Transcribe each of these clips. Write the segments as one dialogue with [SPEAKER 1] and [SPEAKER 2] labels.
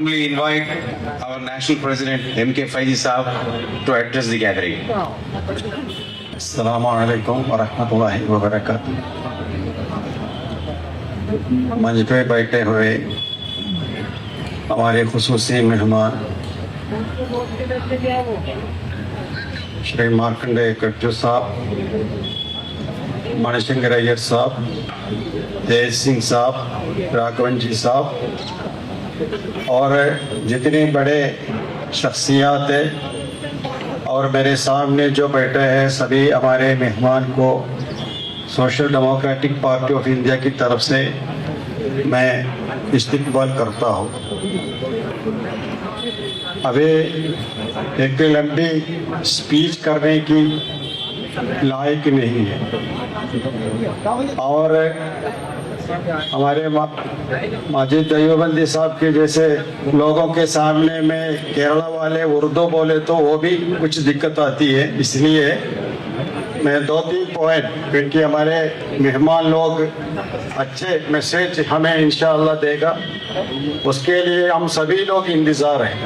[SPEAKER 1] humbly invite our National President M.K. Faizi Saab to address the gathering.
[SPEAKER 2] अस्सलामु अलैकुम वरहमतुल्लाहि वबरकातुहू। मंच पे बैठे हुए हमारे खुसूसी मेहमान श्री मार्कंडेय कटजू साहब, मणिशंकर अय्यर साहब, तेज सिंह साहब, राघवन जी साहब और जितने बड़े शख्सियात है और मेरे सामने जो बैठे हैं सभी हमारे मेहमान को सोशल डेमोक्रेटिक पार्टी ऑफ इंडिया की तरफ से मैं इस्तकबाल करता हूँ। अभी एक लंबी स्पीच करने की लायक नहीं है और हमारे माजिद देवबंदी साहब के जैसे लोगों के सामने में केरला वाले उर्दू बोले तो वो भी कुछ दिक्कत आती है। इसलिए मैं 2-3 पॉइंट, क्योंकि हमारे मेहमान लोग अच्छे मैसेज हमें इंशाअल्लाह देगा, उसके लिए हम सभी लोग इंतज़ार हैं।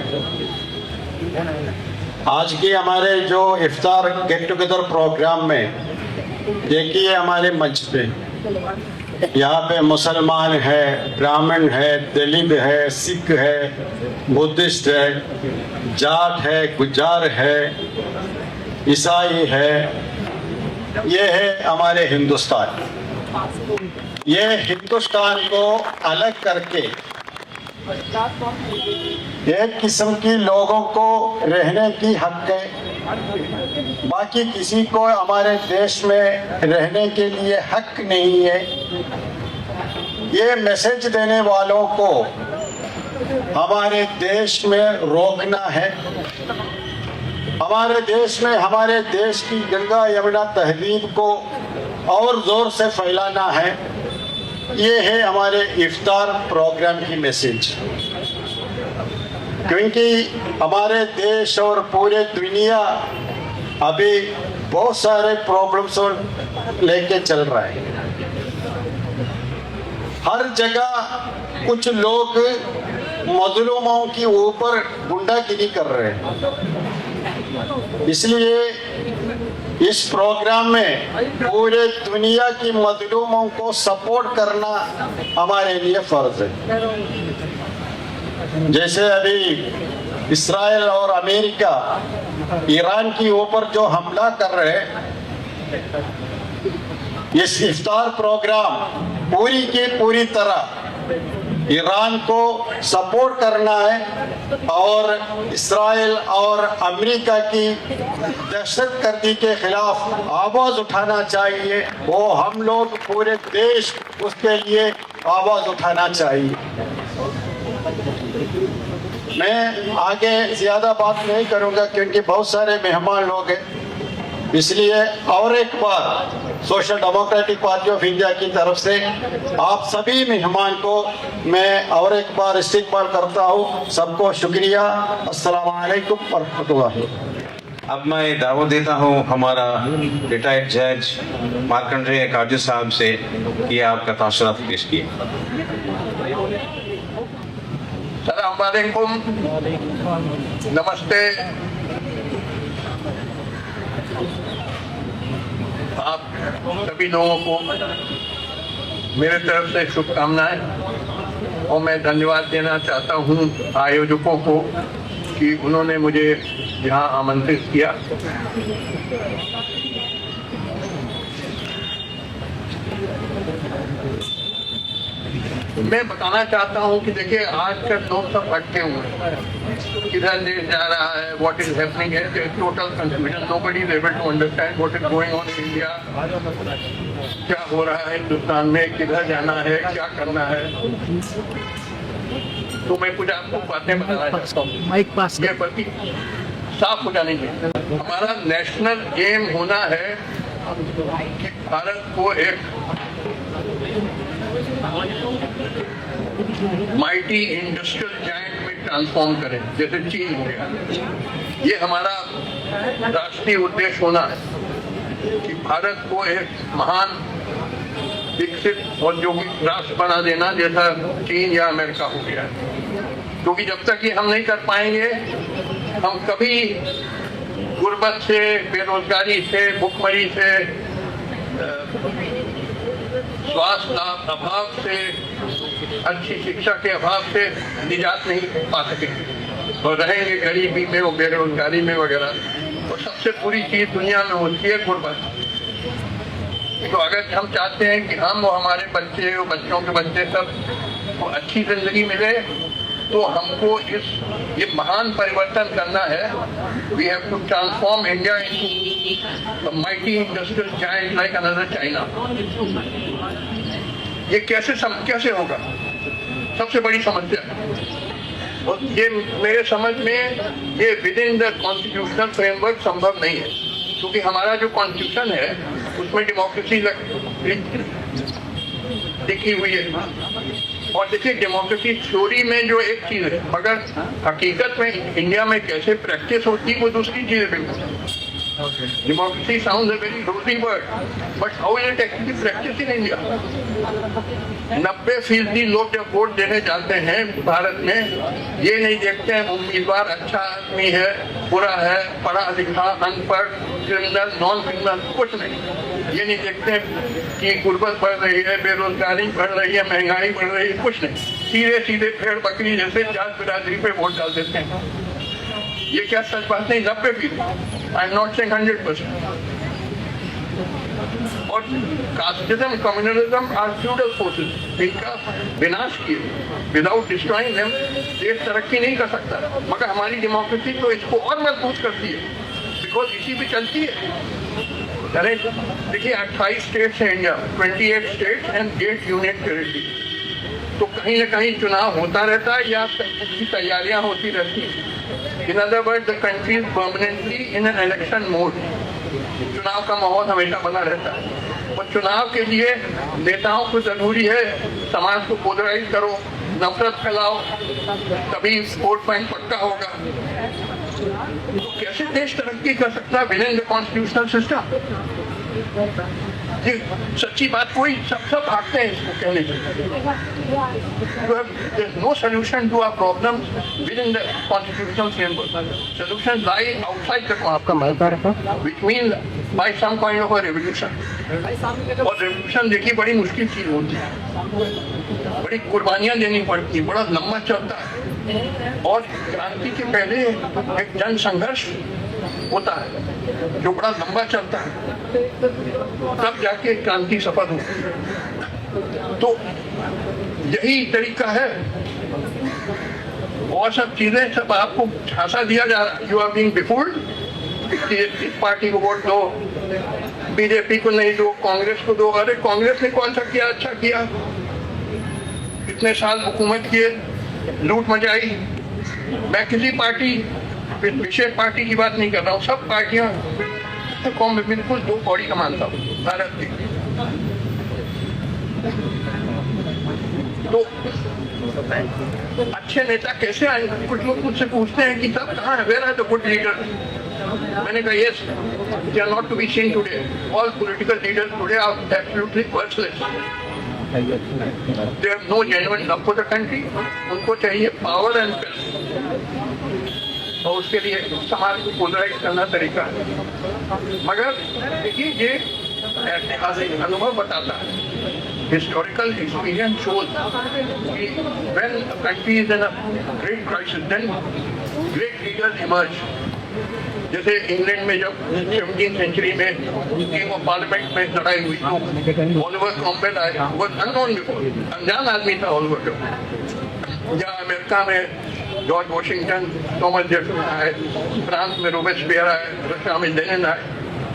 [SPEAKER 2] आज की हमारे जो इफ्तार गेट टुगेदर प्रोग्राम में देखिए हमारे मंच पे यहाँ पे मुसलमान है, ब्राह्मण है, दलित है, सिख है, बुद्धिस्ट है, जाट है, गुज्जार है, ईसाई है। ये है हमारे हिंदुस्तान। ये हिंदुस्तान को अलग करके एक किस्म की लोगों को रहने की हक है, बाकी किसी को हमारे देश में रहने के लिए हक नहीं है। ये मैसेज देने वालों को हमारे देश में रोकना है। हमारे देश में हमारे देश की गंगा यमुना तहजीब को और जोर से फैलाना है। ये है हमारे इफ्तार प्रोग्राम की मैसेज, क्योंकि हमारे देश और पूरे दुनिया अभी बहुत सारे प्रॉब्लम्स लेके चल रहा है। हर जगह कुछ लोग मजलूमों के ऊपर गुंडागिरी कर रहे हैं। इसलिए इस प्रोग्राम में पूरे दुनिया की मजलूमों को सपोर्ट करना हमारे लिए फर्ज है। जैसे अभी इस्राइल और अमेरिका ईरान के ऊपर जो हमला कर रहे हैं, इस इफ्तार प्रोग्राम पूरी की पूरी तरह ईरान को सपोर्ट करना है और इस्राइल और अमेरिका की दहशतगर्दी के खिलाफ आवाज़ उठाना चाहिए। वो हम लोग पूरे देश उसके लिए आवाज़ उठाना चाहिए। मैं आगे ज़्यादा बात नहीं करूँगा क्योंकि बहुत सारे मेहमान लोग हैं। इसलिए और एक बार सोशल डेमोक्रेटिक पार्टी ऑफ इंडिया की तरफ से आप सभी मेहमान को मैं और एक बार इस्तकबाल करता हूँ। सबको शुक्रिया। अस्सलाम वालेकुम वरहमतुल्लाहि।
[SPEAKER 1] अब मैं दावत देता हूँ हमारा रिटायर्ड जज मार्कंडेय काटजू साहब से कि आपका तासुरात पेश किए।
[SPEAKER 3] अस्सलाम वालेकुम, नमस्ते। आप सभी लोगों को मेरे तरफ से शुभकामनाएं और मैं धन्यवाद देना चाहता हूं आयोजकों को कि उन्होंने मुझे यहाँ आमंत्रित किया। मैं बताना चाहता हूँ कि देखिए आजकल लोग सब भटके हुए हैं, किधर देश जा रहा है, व्हाट इज हैपनिंग है, total confusion, nobody is able to understand what is going on in India, क्या हो रहा है हिंदुस्तान में, किधर जाना है, क्या करना है। तो मैं कुछ आपको बातें बताना चाहता हूँ, ये प्रति साफ हो जानी चाहिए। हमारा नेशनल एम होना है कि भारत को एक माइटी इंडस्ट्रियल जायंट में ट्रांसफॉर्म करें, जैसे चीन हो गया। ये हमारा राष्ट्रीय उद्देश्य होना है कि भारत को एक महान विकसित औद्योगिक राष्ट्र बना देना, जैसा चीन या अमेरिका हो गया। क्योंकि जब तक ये हम नहीं कर पाएंगे, हम कभी गुर्बत से, बेरोजगारी से, भुखमरी से, स्वास्थ्य अभाव से, अच्छी शिक्षा के अभाव से निजात नहीं पा सकेंगे और रहेंगे गरीबी में और बेरोजगारी में वगैरह। और सबसे बुरी चीज दुनिया में होती है गुर्बत। तो अगर हम चाहते हैं कि हम और हमारे बच्चे और बच्चों के बच्चे सब को अच्छी जिंदगी मिले, तो हमको ये महान परिवर्तन करना है। We have to transform India into a mighty industrial giant like another China. ये कैसे होगा? सबसे बड़ी समस्या है। और ये मेरे समझ में ये with in the constitutional framework संभव नहीं है, क्योंकि हमारा जो कॉन्स्टिट्यूशन है उसमें डेमोक्रेसी लिखी हुई है। और देखिए, डेमोक्रेसी थ्योरी में जो एक चीज है, मगर हकीकत में इंडिया में कैसे प्रैक्टिस होती है वो दूसरी चीज है बिल्कुल। Democracy sounds a very rosy word, but how is it actually practiced in India? 90% लोग जब वोट देने जाते हैं भारत में, ये नहीं देखते हैं उम्मीदवार अच्छा आदमी है, बुरा है, पढ़ा लिखा, अनपढ़, क्रिमिनल, नॉन क्रिमिनल, कुछ नहीं। ये नहीं देखते हैं कि गुर्बत बढ़ रही है, बेरोजगारी बढ़ रही है, महंगाई बढ़ रही है, कुछ नहीं। सीधे सीधे भेड़ बकरी जैसे जात बिरादरी पे वोट डाल देते हैं। ये क्या सच बात नहीं? 90%। I am not saying 100%। और casteism, communalism are feudal forces. इनका विनाश किए, विदाउट डिस्ट्रॉइंग देम देश तरक्की नहीं कर सकता। मगर हमारी डेमोक्रेसी तो इसको और मजबूत करती है, बिकॉज इसी पे चलती है। अरे देखिए, 28 स्टेट्स हैं India, 28 states and 8 union territory. तो कहीं ना कहीं चुनाव होता रहता है या उसकी तैयारियां होती रहती हैं। In other words, the country is permanently in an election mode. चुनाव का माहौल हमेशा बना रहता है। और चुनाव के लिए नेताओं को जरूरी है समाज को पोलराइज करो, नफरत फैलाओ, तभी वोट बैंक पक्का होगा। तो कैसे देश तरक्की कर सकता है with in the constitutional system? ये सच्ची बात, कोई सब भागते हैं इसको कहने से। There's no solution to our problems within the constitutional framework. Solutions lie outside the constitution, which means by some kind of a revolution. और revolution देखिए बड़ी मुश्किल चीज होती है, बड़ी कुर्बानियां देनी पड़ती है, बड़ा लंबा चलता है। और क्रांति के पहले एक जन संघर्ष होता है जो बड़ा लंबा चलता है, तब जाके क्रांति सफल होती है। तो यही तरीका है। और सब चीजें सब आपको झांसा दिया जा रहा है। You are being befooled. इस पार्टी को वोट दो, बीजेपी को नहीं दो, कांग्रेस को दो। अरे कांग्रेस ने कौन सा किया अच्छा किया? इतने साल हुकूमत किए, लूट मचाई। मैं किसी पार्टी, विशेष पार्टी की बात नहीं कर रहा हूँ, सब पार्टियां कौम में बिल्कुल दो कौड़ी का मानता हूँ भारत की। तो अच्छे नेता कैसे आएंगे? कुछ लोग मुझसे पूछते हैं कि सब कहाँ है, where are the good leader? मैंने कहा yes, they are not to be seen today. All political leaders today are absolutely worthless. They have no genuine love for the country. उनको चाहिए पावर एंड और उसके लिए समाज को पोलराइज करना तरीका है। मगर देखिए, ये ऐतिहासिक अनुभव बताता है, हिस्टोरिकल एक्सपीरियंस शोज कि when a country is in a great crisis then great leaders emerge. जैसे इंग्लैंड में जब 17th सेंचुरी में किंग ऑफ पार्लियामेंट में लड़ाई हुई तो ओलिवर क्रॉमवेल आए, वो अननोन बिफोर, अनजान आदमी था ओलिवर। या अमेरिका में जॉर्ज वॉशिंगटन, थॉमस जेफरसन आए, फ्रांस में रोबेस्पियर आए, रशिया में लेनिन आए।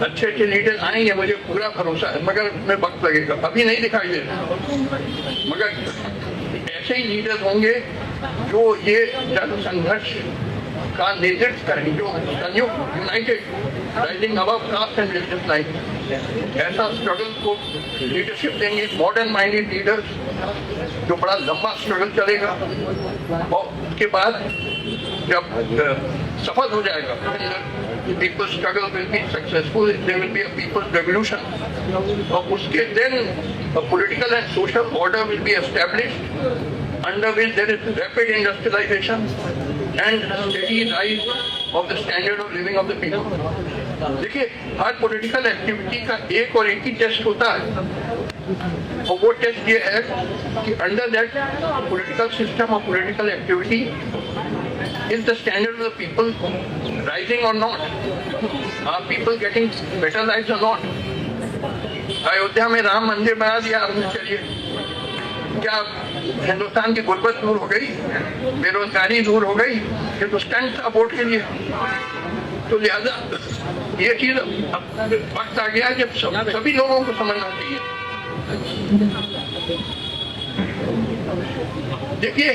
[SPEAKER 3] अच्छे अच्छे लीडर आएंगे, मुझे पूरा भरोसा है, मगर में वक्त लगेगा, अभी नहीं दिखाई दे रहा। मगर ऐसे ही लीडर्स होंगे जो ये जन संघर्ष का नेतृत्व करेंगे, जो संयुक्त united rising above caste and religious line ऐसा स्ट्रगल को लीडरशिप देंगे। मॉडर्न माइंडेड लीडर्स, जो बड़ा लंबा स्ट्रगल चलेगा और उसके बाद जब सफल हो जाएगा, people's struggle will be successful, there will be a people's revolution. और उसके then political and social order will be established under which there is rapid industrialization and steady rise of the standard of living of the people. देखिए, हर political activity का एक और एक ही test होता है, और वो टेस्ट ये है कि अंडर दैट पॉलिटिकल सिस्टम और political activity is the standard of the people rising or not? Are people getting better lives or not? Ayodhya में राम मंदिर बना दिया आपने, चलिए, क्या हिंदुस्तान की गुर्बत दूर हो गई, बेरोजगारी दूर हो गई? ये तो स्टंट था वोट के लिए। तो लिहाजा ये चीज वक्त आ गया जब सभी लोगों को समझना चाहिए। देखिए,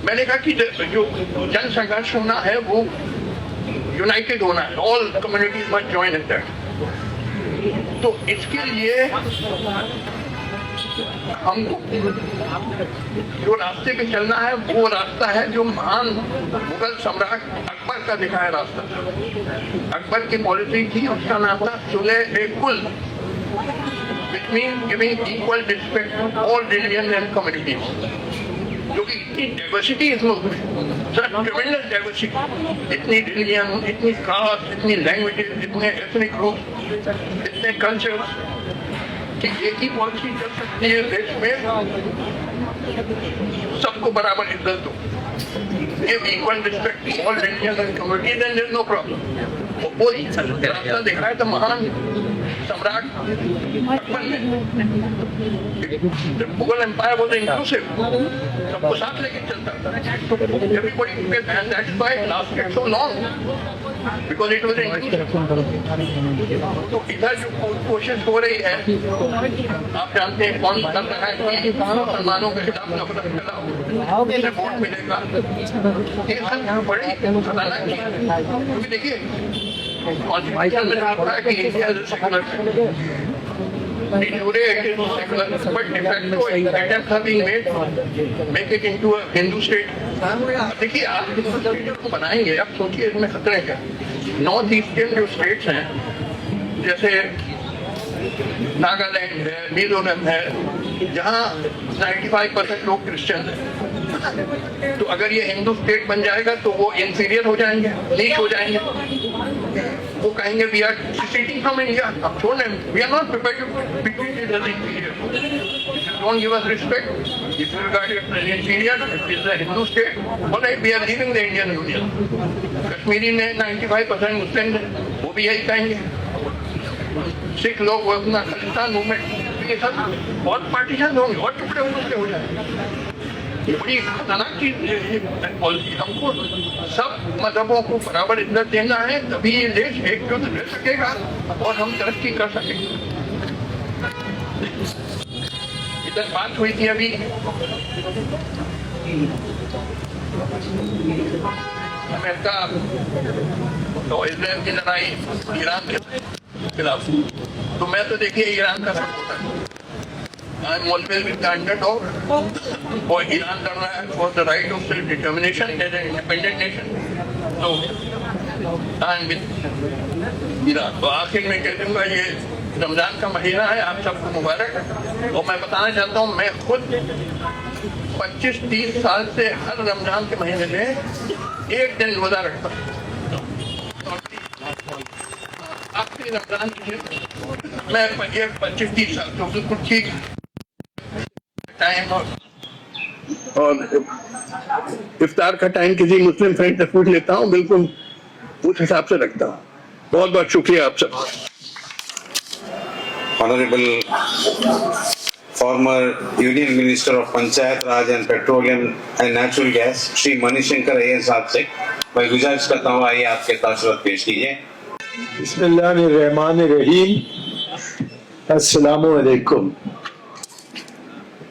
[SPEAKER 3] मैंने कहा कि जो जन संघर्ष होना है वो यूनाइटेड होना है, all communities must join in that. तो इसके लिए हमको जो रास्ते पे चलना है वो रास्ता है जो महान मुगल सम्राट अकबर का दिखाया रास्ता। अकबर की पॉलिसी थी, उसका नाम था सुलह-ए-कुल, which means giving equal respect to all religions and communities. क्योंकि इतनी डाइवर्सिटी इसमें, ट्रेमेंडस डाइवर्सिटी, इतनी रिलीजन, इतनी कास्ट, इतनी लैंग्वेजेस, इतने एथनिक ग्रुप, इतने कल्चर्स, कि एक ही पॉलिसी चल सकती है देश में, सबको बराबर इज्जत दो, give equal respect to all religions and communities, and there is no problem. वो रास्ता दिखाया था महान सम्राट अकबर ने। मुगल एम्पायर वाज इंक्लूसिव, सबको साथ लेके चलता था। Everybody together, and that's why it lasted so long, because it was inclusive. तो इधर जो कोशिश हो रही है, आप जानते हैं कौन कर रहा है कि मुसलमानों के खिलाफ नफरत फैलाओ, उसे वोट मिलेगा, ये सब बड़ी खतरनाक चीज है। क्योंकि देखिए, कॉन्स्टिट्यूशन में लिखा है कि India is secular country, de jure it is secular, but de facto attempts have been made make it into a Hindu state. देखिए, आप हिंदू स्टेट को बनाएंगे, आप सोचिए इसमें खतरे क्या। नॉर्थ ईस्टर्न जो स्टेट्स हैं, जैसे नागालैंड है, मिजोरम है, जहाँ 95% लोग क्रिश्चियन हैं, तो अगर ये हिंदू स्टेट बन जाएगा तो वो इंफीरियर हो जाएंगे, नीच हो जाएंगे, वो कहेंगे we are seceding from India। अब छोड़ दें, we are not prepared to be treated as inferior। If you don't give us respect, if you regard it as inferior, if it is a Hindu state, all right, we are leaving the Indian Union। Kashmiri ने 95% मुस्लिम थे, वो भी यही कहेंगे। सिख लोग वो अपना Khalistan movement, ये सब बहुत पार्टीशन होंगे और टुकड़े हो जाएंगे। बड़ी खतरनाक चीज पॉलिसी। हमको सब मजहबों को बराबर इज्जत देना है, तभी ये देश एकजुट रह सकेगा और हम तरक्की कर सकेंगे। इधर बात हुई थी अभी अमेरिका तो इजराइल की लड़ाई ईरान के खिलाफ, तो मैं तो देखिए ईरान का supporter, I am always with the underdog, और ईरान लड़ रहा है for the right of self-determination as an independent nation, so I am with Iran. तो आखिर में कह दूंगा, ये रमजान का महीना है, आप सबको मुबारक। और मैं बताना चाहता हूँ, मैं खुद 25-30 साल से हर रमजान के महीने में एक दिन रोजा रखता हूँ। आखिरी रमजान मैं 25-30 साल तो बिल्कुल ठीक टाइम, और इफ्तार का टाइम किसी मुस्लिम फ्रेंड से पूछ लेता हूँ, बिल्कुल उस हिसाब से रखता हूँ। बहुत बहुत शुक्रिया आप सब।
[SPEAKER 1] Honorable former Union Minister of Panchayat Raj and Petroleum and Natural Gas, Shri Manishankar Iyer साहब से मैं गुजारिश करता हूँ, आइए आपके तासुरात पेश कीजिए।
[SPEAKER 4] बिस्मिल्लाहिर्रहमानिर्रहीम, अस्सलामु अलैकुम।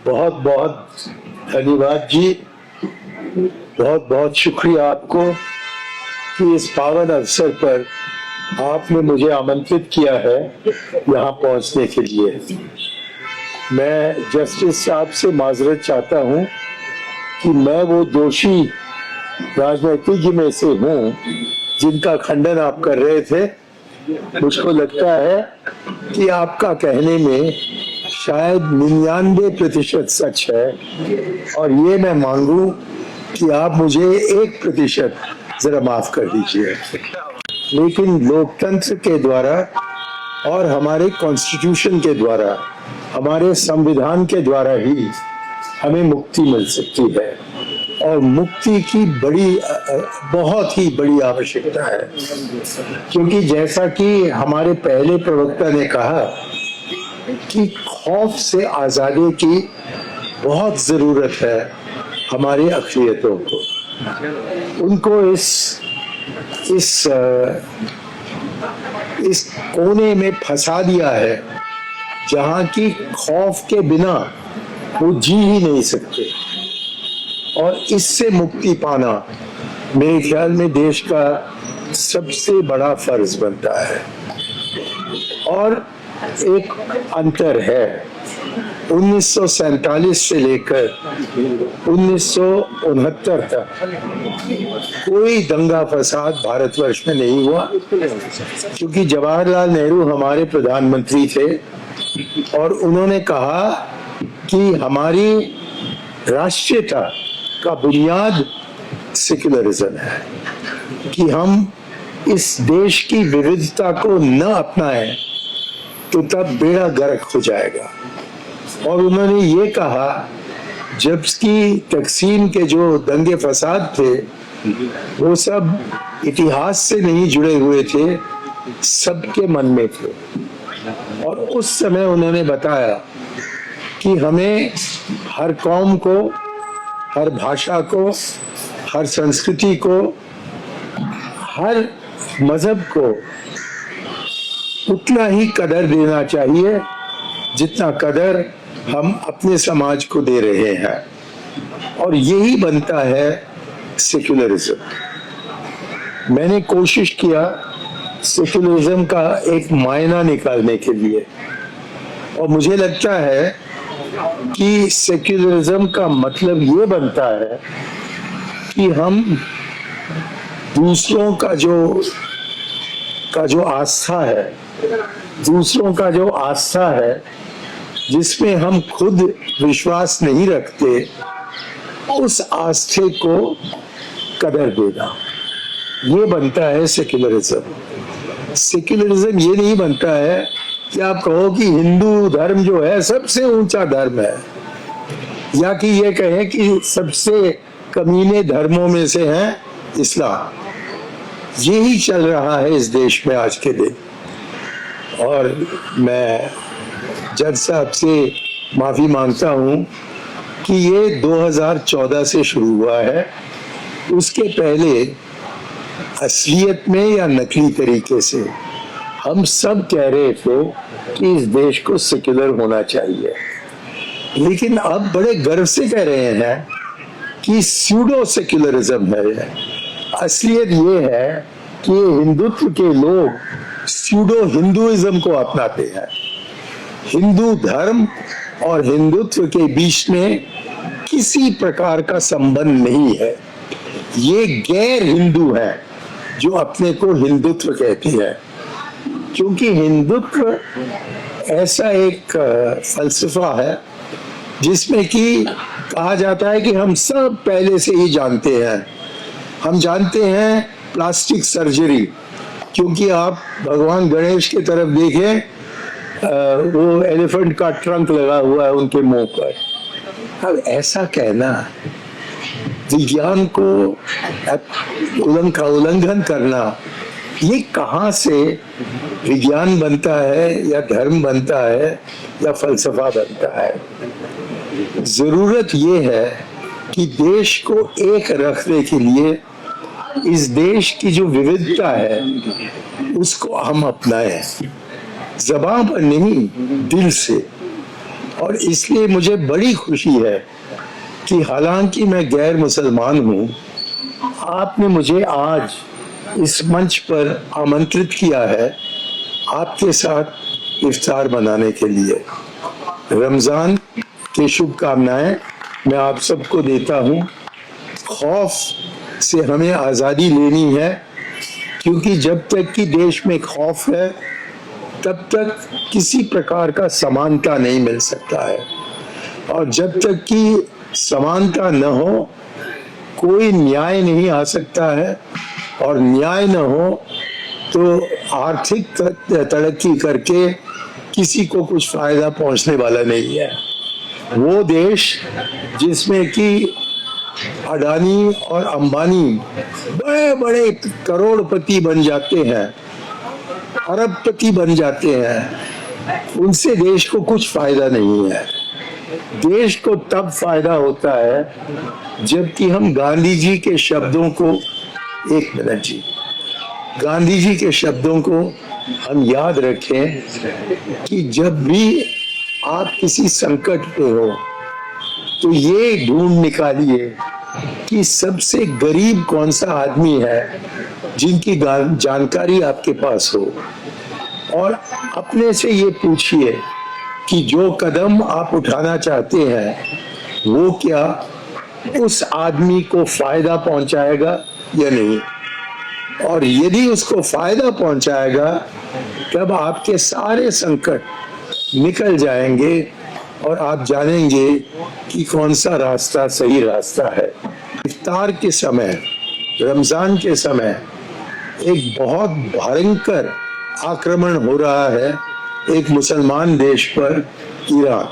[SPEAKER 4] बहुत बहुत धन्यवाद जी, बहुत बहुत शुक्रिया आपको कि इस पावन अवसर पर आपने मुझे आमंत्रित किया है यहाँ पहुँचने के लिए। मैं जस्टिस साहब से माजरत चाहता हूँ कि मैं वो दोषी राजनीतिज्ञ में से हूँ जिनका खंडन आप कर रहे थे। मुझको लगता है कि आपका कहने में शायद 99% सच है, और ये मैं मांगू कि आप मुझे 1% जरा माफ कर दीजिए। लेकिन लोकतंत्र के द्वारा और हमारे कॉन्स्टिट्यूशन के द्वारा, हमारे संविधान के द्वारा ही हमें मुक्ति मिल सकती है, और मुक्ति की बहुत ही बड़ी आवश्यकता है। क्योंकि जैसा कि हमारे पहले प्रवक्ता ने कहा कि खौफ से आजादी की बहुत जरूरत है हमारे अक़लियतों को। उनको इस कोने में फंसा दिया है जहां की खौफ के बिना वो जी ही नहीं सकते, और इससे मुक्ति पाना मेरे ख्याल में देश का सबसे बड़ा फर्ज बनता है। और एक अंतर है, 1947 से लेकर 1969 तक कोई दंगा फसाद भारतवर्ष में नहीं हुआ, क्योंकि जवाहरलाल नेहरू हमारे प्रधानमंत्री थे और उन्होंने कहा कि हमारी राष्ट्रीयता का बुनियाद सेक्युलरिज्म है, कि हम इस देश की विविधता को न अपनाएं तो तब बेड़ा गर्क हो जाएगा। और उन्होंने ये कहा, जबकि तकसीम के जो दंगे फसाद थे वो सब इतिहास से नहीं जुड़े हुए थे, सबके मन में थे। और उस समय उन्होंने बताया कि हमें हर कौम को, हर भाषा को, हर संस्कृति को, हर मजहब को उतना ही कदर देना चाहिए जितना कदर हम अपने समाज को दे रहे हैं, और यही बनता है सेक्युलरिज्म। मैंने कोशिश किया सेक्युलरिज्म का एक मायना निकालने के लिए, और मुझे लगता है कि सेक्युलरिज्म का मतलब ये बनता है कि हम दूसरों का जो आस्था है, दूसरों का जो आस्था है जिसमें हम खुद विश्वास नहीं रखते, उस आस्थे को कदर देना, ये बनता है सेक्युलरिज्म। सेक्युलरिज्म ये नहीं बनता है कि आप कहो कि हिंदू धर्म जो है सबसे ऊंचा धर्म है, या कि ये कहें कि सबसे कमीने धर्मों में से है इस्लाम। यही चल रहा है इस देश में आज के दिन। और मैं जज साहब से माफी मांगता हूं कि ये 2014 से शुरू हुआ है, उसके पहले असलियत में या नकली तरीके से हम सब कह रहे थे कि इस देश को सेक्युलर होना चाहिए, लेकिन अब बड़े गर्व से कह रहे हैं कि स्यूडो सेक्युलरिज्म है। असलियत ये है कि हिंदुत्व के लोग स्यूडो हिंदुइज्म को अपनाते हैं। हिंदू धर्म और हिंदुत्व के बीच में किसी प्रकार का संबंध नहीं है। ये गैर हिंदू हैं जो अपने को हिंदुत्व कहते हैं, क्योंकि हिंदुत्व ऐसा एक फलसफा है जिसमें कि कहा जाता है कि हम सब पहले से ही जानते हैं। हम जानते हैं प्लास्टिक सर्जरी, क्योंकि आप भगवान गणेश की तरफ देखें, वो एलिफेंट का ट्रंक लगा हुआ है उनके मुंह पर। अब ऐसा कहना, विज्ञान को उल्लंघन करना, ये कहाँ से विज्ञान बनता है या धर्म बनता है या फलसफा बनता है? जरूरत ये है कि देश को एक रखने के लिए इस देश की जो विविधता है उसको हम अपनाएं, ज़बान पर नहीं, दिल से। और इसलिए मुझे बड़ी खुशी है कि हालांकि मैं गैर मुसलमान हूँ, आपने मुझे आज इस मंच पर आमंत्रित किया है आपके साथ इफ्तार मनाने के लिए। रमजान की शुभकामनाएं मैं आप सबको देता हूँ। खौफ से हमें आज़ादी लेनी है, क्योंकि जब तक कि देश में खौफ है तब तक किसी प्रकार का समानता नहीं मिल सकता है, और जब तक कि समानता न हो कोई न्याय नहीं आ सकता है, और न्याय न हो तो आर्थिक तरक्की करके किसी को कुछ फायदा पहुंचने वाला नहीं है। वो देश जिसमें कि अडानी और अंबानी बड़े बड़े करोड़पति बन जाते हैं, अरबपति बन जाते हैं, उनसे देश को कुछ फायदा नहीं है। देश को तब फायदा होता है जबकि हम गांधी जी के शब्दों को, एक मिनट जी, गांधी जी के शब्दों को हम याद रखें कि जब भी आप किसी संकट पे हो तो ये ढूंढ निकालिए कि सबसे गरीब कौन सा आदमी है जिनकी जानकारी आपके पास हो, और अपने से ये पूछिए कि जो कदम आप उठाना चाहते हैं वो क्या उस आदमी को फायदा पहुंचाएगा या नहीं, और यदि उसको फायदा पहुंचाएगा तब आपके सारे संकट निकल जाएंगे और आप जानेंगे कि कौन सा रास्ता सही रास्ता है। इफ्तार के समय, रमजान के समय एक बहुत भयंकर आक्रमण हो रहा है एक मुसलमान देश पर, ईरान,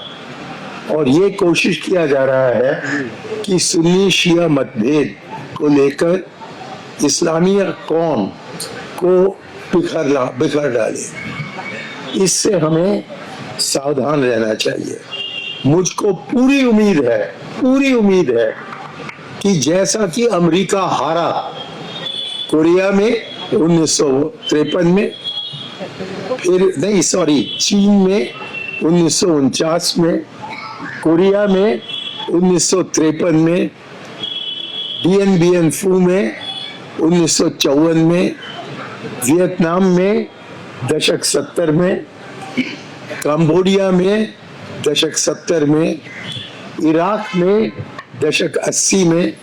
[SPEAKER 4] और ये कोशिश किया जा रहा है कि सुन्नी शिया मतभेद को लेकर इस्लामी कौम को बिखर डाले। इससे हमें सावधान रहना चाहिए। मुझको पूरी उम्मीद है कि जैसा कि अमेरिका हारा कोरिया में 1953 में, चीन में 1949 में, कोरिया में 1953 में, Dien Bien Phu में 1954 में, वियतनाम में दशक 70 में, कंबोडिया में दशक 70 में, इराक में दशक 80 में,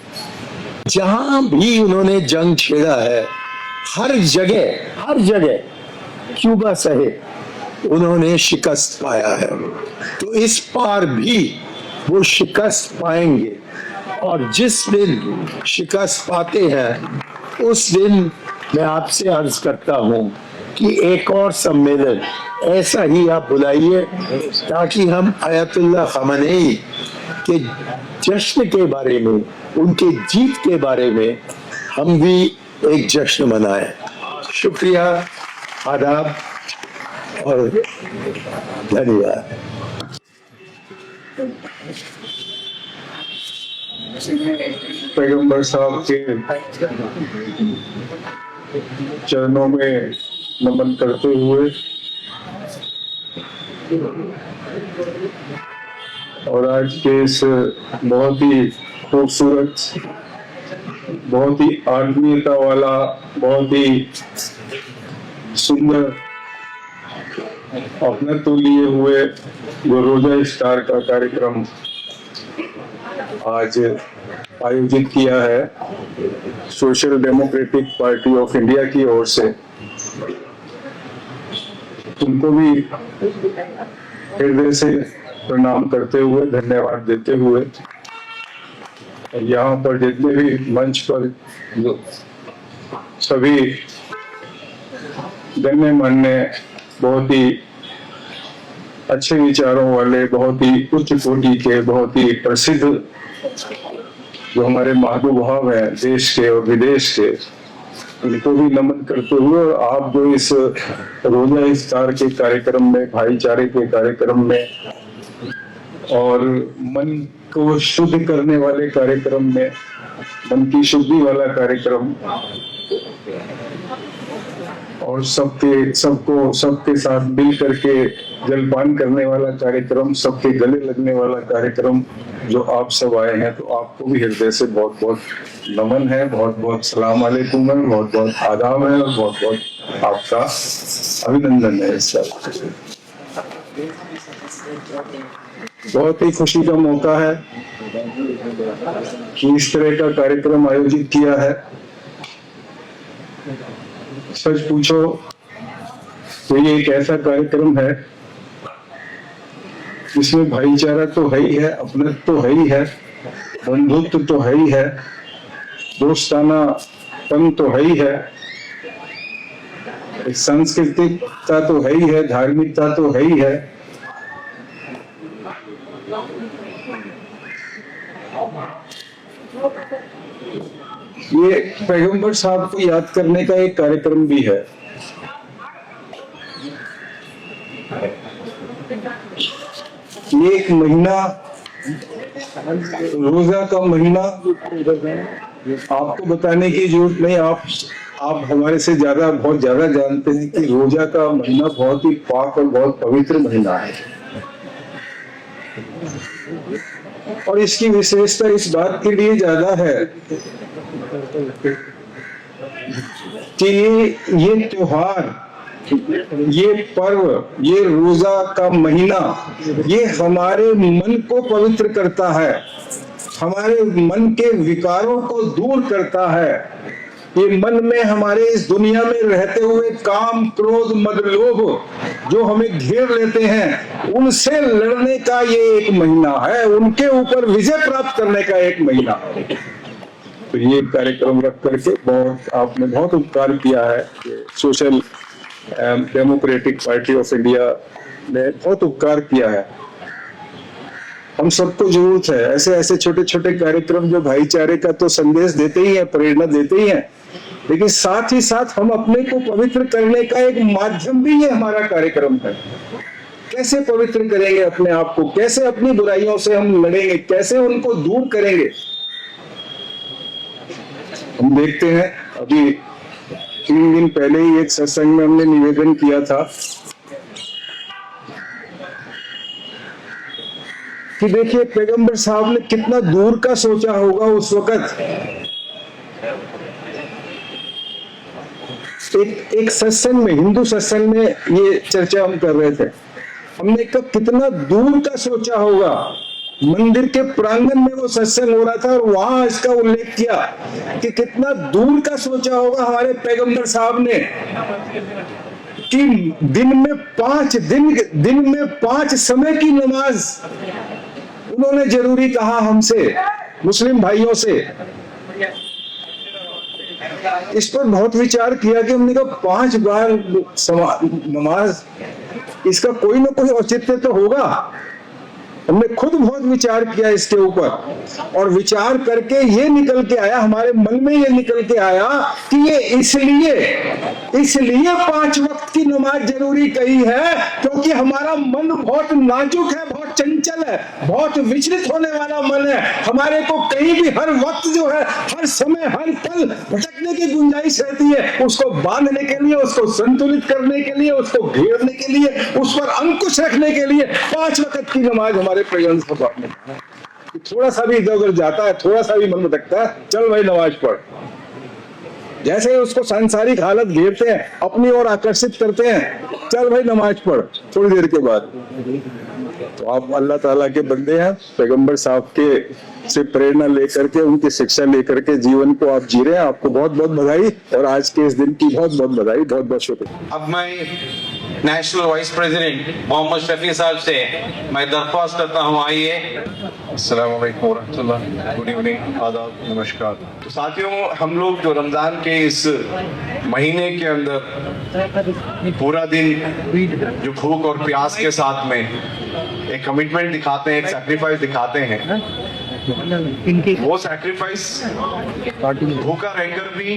[SPEAKER 4] जहां भी उन्होंने जंग छेड़ा है हर जगह क्यूबा सहित उन्होंने शिकस्त पाया है। तो इस पार भी वो शिकस्त पाएंगे, और जिस दिन शिकस्त पाते हैं उस दिन मैं आपसे अर्ज करता हूं कि एक और सम्मेलन ऐसा ही आप बुलाइए ताकि हम आयतुल्लाह खamenei के जश्न के बारे में, उनके जीत के बारे में हम भी एक जश्न मनाएं। शुक्रिया, आदाब और धन्यवाद।
[SPEAKER 5] पैगंबर साहब के चरणों में नमन करते हुए और आज के इस बहुत ही खूबसूरत, बहुत ही आत्मीयता वाला, बहुत ही सुंदर अपने तो लिए हुए जो रोजा इफ्तार का कार्यक्रम आज आयोजित किया है सोशल डेमोक्रेटिक पार्टी ऑफ इंडिया की ओर से, उनको भी हृदय से प्रणाम करते हुए, धन्यवाद देते हुए, और यहाँ पर जितने भी मंच पर जो सभी गण्यमान्य, बहुत ही अच्छे विचारों वाले, बहुत ही उच्च कोटि के, बहुत ही प्रसिद्ध जो हमारे महानुभाव हैं देश के और विदेश के, उनको भी नमन करते हुए, और आप जो इस रोजा इफ्तार के कार्यक्रम में, भाईचारे के कार्यक्रम में और मन को शुद्ध करने वाले कार्यक्रम में, मन की शुद्धि वाला कार्यक्रम और सबके साथ मिल करके जलपान करने वाला कार्यक्रम, सबके गले लगने वाला कार्यक्रम जो आप सब आए हैं, तो आपको भी हृदय से बहुत बहुत नमन है, बहुत बहुत सलाम अलैकुम है, बहुत बहुत आदाब है, और बहुत बहुत आपका अभिनंदन है। इस बहुत ही खुशी का मौका है कि इस तरह का कार्यक्रम आयोजित किया है। सच पूछो तो ये एक ऐसा कार्यक्रम है जिसमें भाईचारा तो है ही है, अपनत्व तो है ही है, बंधुत्व तो है ही है, दोस्तानापन तो है ही है, सांस्कृतिकता तो है ही है, धार्मिकता तो है ही है। ये पैगंबर साहब को याद करने का एक कार्यक्रम भी है। ये एक महीना, रोजा का महीना, आपको बताने की जरूरत नहीं, आप हमारे से ज्यादा, बहुत ज्यादा जानते हैं कि रोजा का महीना बहुत ही पाक और बहुत पवित्र महीना है। और इसकी विशेषता इस बात के लिए ज्यादा है कि ये त्योहार, ये पर्व, ये रोजा का महीना, ये हमारे मन को पवित्र करता है, हमारे मन के विकारों को दूर करता है। ये मन में, हमारे इस दुनिया में रहते हुए काम, क्रोध, मद, लोभ जो हमें घेर लेते हैं, उनसे लड़ने का ये एक महीना है, उनके ऊपर विजय प्राप्त करने का एक महीना। तो ये कार्यक्रम रख करके आपने बहुत उपकार किया है। सोशल डेमोक्रेटिक पार्टी ऑफ इंडिया ने बहुत उपकार किया है। हम सबको जरूरत है ऐसे ऐसे छोटे छोटे कार्यक्रम जो भाईचारे का तो संदेश देते ही है, प्रेरणा देते ही है, लेकिन साथ ही साथ हम अपने को पवित्र करने का एक माध्यम भी ये हमारा कार्यक्रम है। कैसे पवित्र करेंगे अपने आप को, कैसे अपनी बुराइयों से हम लड़ेंगे, कैसे उनको दूर करेंगे। हम देखते हैं, अभी 3 दिन पहले ही एक सत्संग में हमने निवेदन किया था कि देखिए पैगंबर साहब ने कितना दूर का सोचा होगा उस वक्त। एक सत्संग में, हिंदू सत्संग में ये चर्चा हम कर रहे थे, हमने कहा कितना दूर का सोचा होगा। मंदिर के प्रांगण में वो सत्संग हो रहा था और वहां इसका उल्लेख किया कि कितना दूर का सोचा होगा हमारे पैगंबर साहब ने कि दिन में 5 समय की नमाज उन्होंने जरूरी कहा हमसे, मुस्लिम भाइयों से। इस पर बहुत विचार किया कि हमने कहा 5 बार नमाज, इसका कोई ना कोई औचित्य तो होगा। हमने खुद बहुत विचार किया इसके ऊपर और विचार करके ये निकल के आया, हमारे मन में ये निकल के आया कि ये इसलिए 5 वक्त की नमाज जरूरी कही है क्योंकि हमारा मन बहुत नाजुक है, बहुत चंचल है, बहुत विचलित होने वाला मन है। हमारे को कहीं भी हर वक्त जो है, हर समय, हर पल भटकने की गुंजाइश रहती है। उसको बांधने के लिए, उसको संतुलित करने के लिए, उसको घेरने के लिए, उस पर अंकुश रखने के लिए 5 वक्त की नमाज हमारे पैगंबर साहब ने। थोड़ा सा भी इधर उधर जाता है, थोड़ा सा भी मन भटकता है, चल भाई नमाज पढ़। जैसे उसको सांसारिक हालत घेरते हैं, अपनी ओर आकर्षित करते हैं, चल भाई नमाज पढ़, थोड़ी देर के बाद। तो आप अल्लाह ताला के बंदे हैं, पैगंबर साहब के से प्रेरणा लेकर के, उनकी शिक्षा लेकर के जीवन को आप जी रहे हैं। आपको बहुत बहुत बधाई और आज के इस दिन की बहुत बहुत बधाई, बहुत बहुत शुक्रिया।
[SPEAKER 1] अब मैं national vice president Mohammad Shafi sahab से मैं दरख्वास्त करता हूँ, आइए।
[SPEAKER 6] अस्सलाम वालेकुम वरहमतुल्लाह, गुड इवनिंग, आदाब, नमस्कार। तो साथियों, हम लोग जो रमजान के इस महीने के अंदर पूरा दिन जो भूख और प्यास के साथ में एक कमिटमेंट दिखाते हैं, एक सैक्रिफाइस दिखाते हैं, वो सैक्रिफाइस भूखा रहकर भी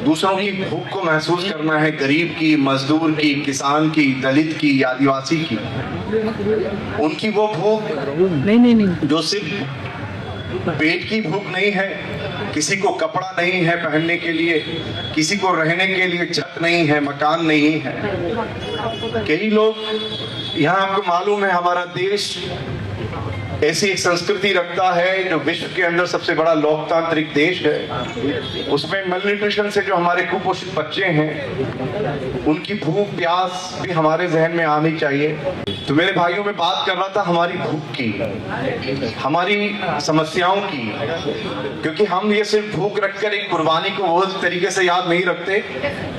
[SPEAKER 6] दूसरों की भूख को महसूस करना है, गरीब की, मजदूर की, किसान की, दलित की, आदिवासी की। उनकी वो भूख नहीं जो सिर्फ पेट की भूख नहीं है, किसी को कपड़ा नहीं है पहनने के लिए, किसी को रहने के लिए छत नहीं है, मकान नहीं है। कई लोग यहाँ, आपको मालूम है हमारा देश ऐसी एक संस्कृति रखता है जो विश्व के अंदर सबसे बड़ा लोकतांत्रिक देश है। उसमें मलन्यूट्रिशन से जो हमारे कुपोषित बच्चे हैं, उनकी भूख प्यास भी हमारे जहन में आनी चाहिए। तो मेरे भाइयों में बात कर रहा था हमारी भूख की, हमारी समस्याओं की, क्योंकि हम ये सिर्फ भूख रखकर एक कुर्बानी को वो तरीके से याद नहीं रखते,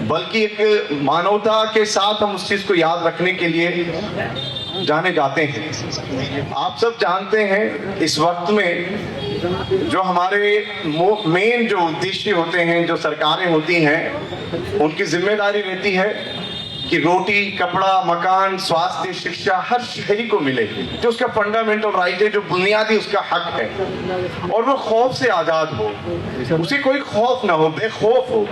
[SPEAKER 6] बल्कि एक मानवता के साथ हम उस चीज को याद रखने के लिए जाने जाते हैं। आप सब जानते हैं इस वक्त में जो हमारे मेन जो उद्देश्य होते हैं, जो सरकारें होती हैं, उनकी जिम्मेदारी रहती है कि रोटी, कपड़ा, मकान, स्वास्थ्य, शिक्षा हर शहरी को मिले, जो उसका फंडामेंटल राइट है, जो बुनियादी उसका हक है, और वो खौफ से आजाद हो, उसे कोई खौफ ना हो, बेखौफ हो,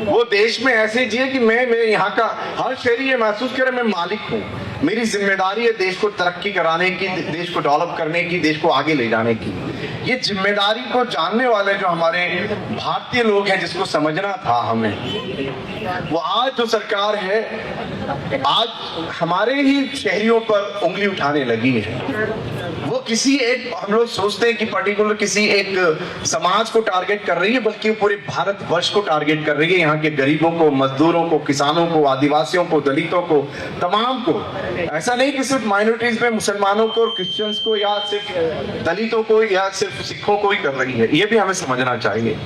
[SPEAKER 6] वो देश में ऐसे जिए कि मैं यहाँ का हर शहरी ये महसूस करे मैं मालिक हूँ, मेरी जिम्मेदारी है देश को तरक्की कराने की, देश को डेवलप करने की, देश को आगे ले जाने की। ये जिम्मेदारी को जानने वाले जो हमारे भारतीय लोग हैं, जिसको समझना था हमें, वो आज जो सरकार है आज हमारे ही शहरियों पर उंगली उठाने लगी है। वो किसी एक, हम लोग सोचते हैं कि पर्टिकुलर किसी एक समाज को टारगेट कर रही है, बल्कि पूरे भारत वर्ष को टारगेट कर रही है। यहाँ के गरीबों को, मजदूरों को, किसानों को, आदिवासियों को, दलितों को, तमाम को। ऐसा नहीं कि सिर्फ माइनॉरिटीज में मुसलमानों को और क्रिश्चियंस को, या सिर्फ दलितों को, या सिर्फ सिखों को ही कर रही है। ये भी हमें समझना चाहिए।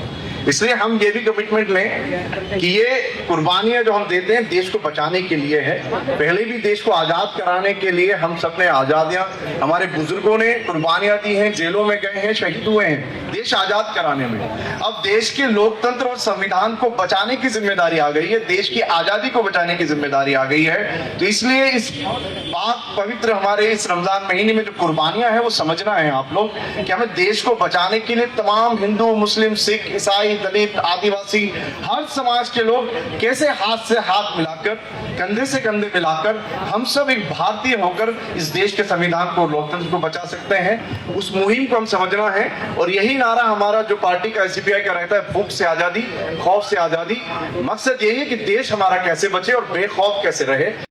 [SPEAKER 6] इसलिए हम ये भी कमिटमेंट लें कि ये कुर्बानियां जो हम देते हैं देश को बचाने के लिए है। पहले भी देश को आजाद कराने के लिए हम सब ने आजादियां, हमारे बुजुर्गों ने कुर्बानियां दी हैं, जेलों में गए हैं, शहीद हुए हैं देश आजाद कराने में। अब देश के लोकतंत्र और संविधान को बचाने की जिम्मेदारी आ गई है, देश की आजादी को बचाने की जिम्मेदारी आ गई है। तो इसलिए इस पाक पवित्र हमारे इस रमजान महीने में जो कुर्बानियां हैं वो समझना है आप लोग कि हमें देश को बचाने के लिए तमाम हिंदू, मुस्लिम, सिख, ईसाई, दलित, आदिवासी, हर समाज के लोग कैसे हाथ से हाथ मिलाकर, कंधे से कंधे मिलाकर हम सब एक भारतीय होकर इस देश के संविधान को, लोकतंत्र को बचा सकते हैं। उस मुहिम को हम समझना है। और यही नारा हमारा जो पार्टी का, एसडीपीआई का रहता है, भूख से आजादी, खौफ से आजादी। मकसद यही है कि देश हमारा कैसे बचे और बेखौफ कैसे रहे।